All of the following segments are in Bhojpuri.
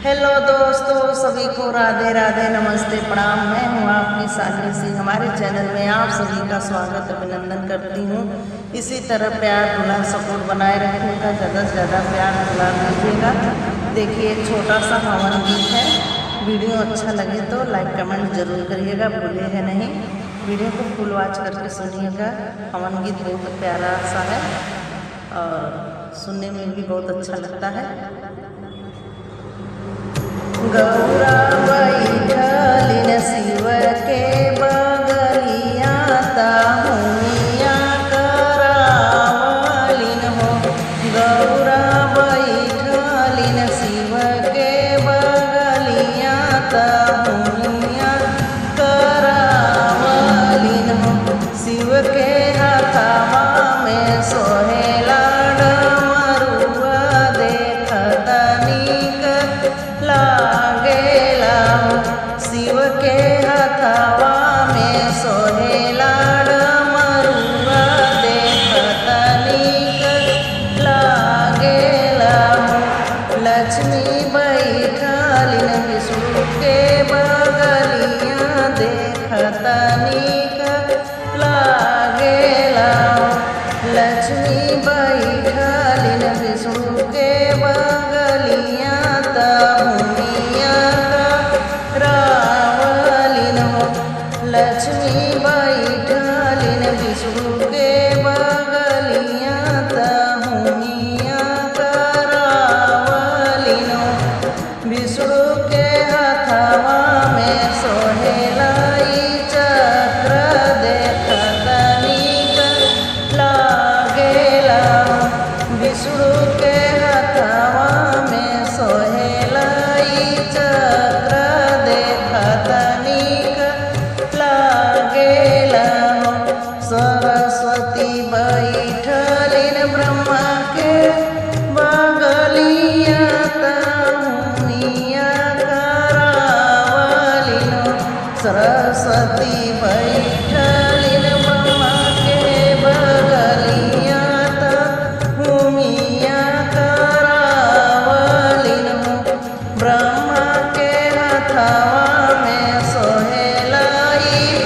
हेलो दोस्तों, सभी को राधे राधे, नमस्ते, प्रणाम। मैं हूँ आपकी सान्वी सिंह। हमारे चैनल में आप सभी का स्वागत अभिनंदन करती हूँ। इसी तरह प्यार दुलार सपोर्ट बनाए रखिएगा, ज़्यादा से ज़्यादा प्यार दुलार दीजिएगा। देखिए, एक छोटा सा हवन गीत है। वीडियो अच्छा लगे तो लाइक कमेंट जरूर करिएगा, भूलिएगा नहीं। वीडियो को फुल वॉच करके सुनिएगा। हवन गीत बहुत प्यारा सा है और सुनने में भी बहुत अच्छा लगता है। गौरा बैठलिन शिव के बगलिया ताहुनिया करावलिन हो। गौरा बैठलिन शिव के बगलिया ताहुनिया करावलिन हो। शिव के हाथवा में सोहेला डमरुआ देखत नीक लागेला हो। शिव के हाथवा में सोहेला डमरुआ देखत नीक लागेला हो। लक्ष्मी बैठलिन विष्णु के बगलिया देखत नीक लागेला हो। लक्ष्मी बैठलिन विष्णु के बगलिया ताहुनिया करावलिन हो। लक्ष्मी बैठलिन विष्णु के बगलिया ताहुनिया करावलिन हो। विष्णु के हाथवा में सोहेला चक्र देखत नीक लागेला हो। विष्णु के हाथवा में सोहेला चक्र देखत नीक लागेला हो। सरस्वती बैठलिन ब्रह्मा के बगलिया ताहुनिया करावलिन हो। सरस्वती बैठलिन ब्रह्मा के बगलिया ताहुनिया करावलिन हो। ब्रह्मा के हाथवा में सोहेला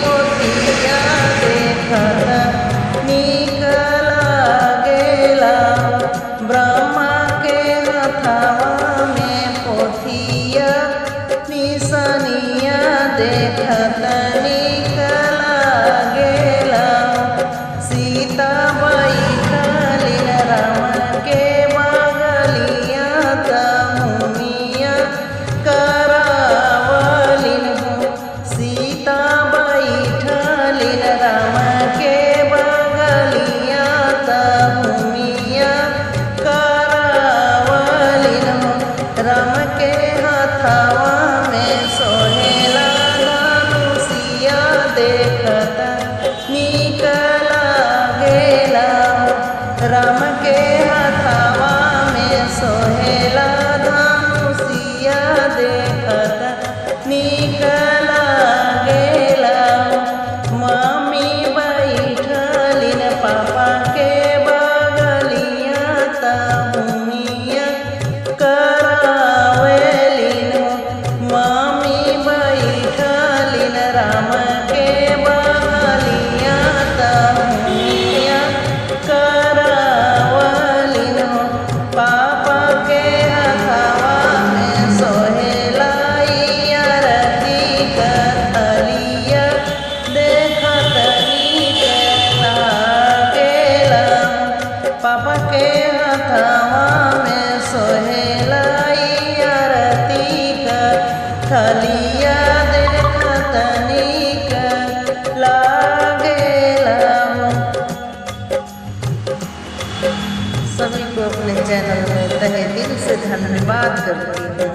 पोथिया देखत नीक लागेला हो। ब्रह्मा के हाथवा में पोथिया निसनिया देखत नीक लागेला हो। सीता बैठलिन राम के बगलिया ताहुनिया करावलिन हो। सीता बैठलिन राम के बगलिया ताहुनिया करावलिन हो। राम के हाथवा में सोहेला धनुषिया देखत नीक लागेला हो। राम के हाथवा में सोहेला धनुषिया देखत नीक लागेला हो। मम्मी बैठलिन पापा के बगलिया ताहुनिया करावलिन हो। मम्मी बैठलिन राम के बगलिया ताहुनिया करावलिन हो। पापा के हाथवा में सोहेला आरती कथलिया देखत नीक लागेला हो। पापा के हाथवा में सोहेला आरती कथलिया देखत नीक लागेला हो। सभी को अपने चैनल में तहे दिल से धन्यवाद करती हूँ।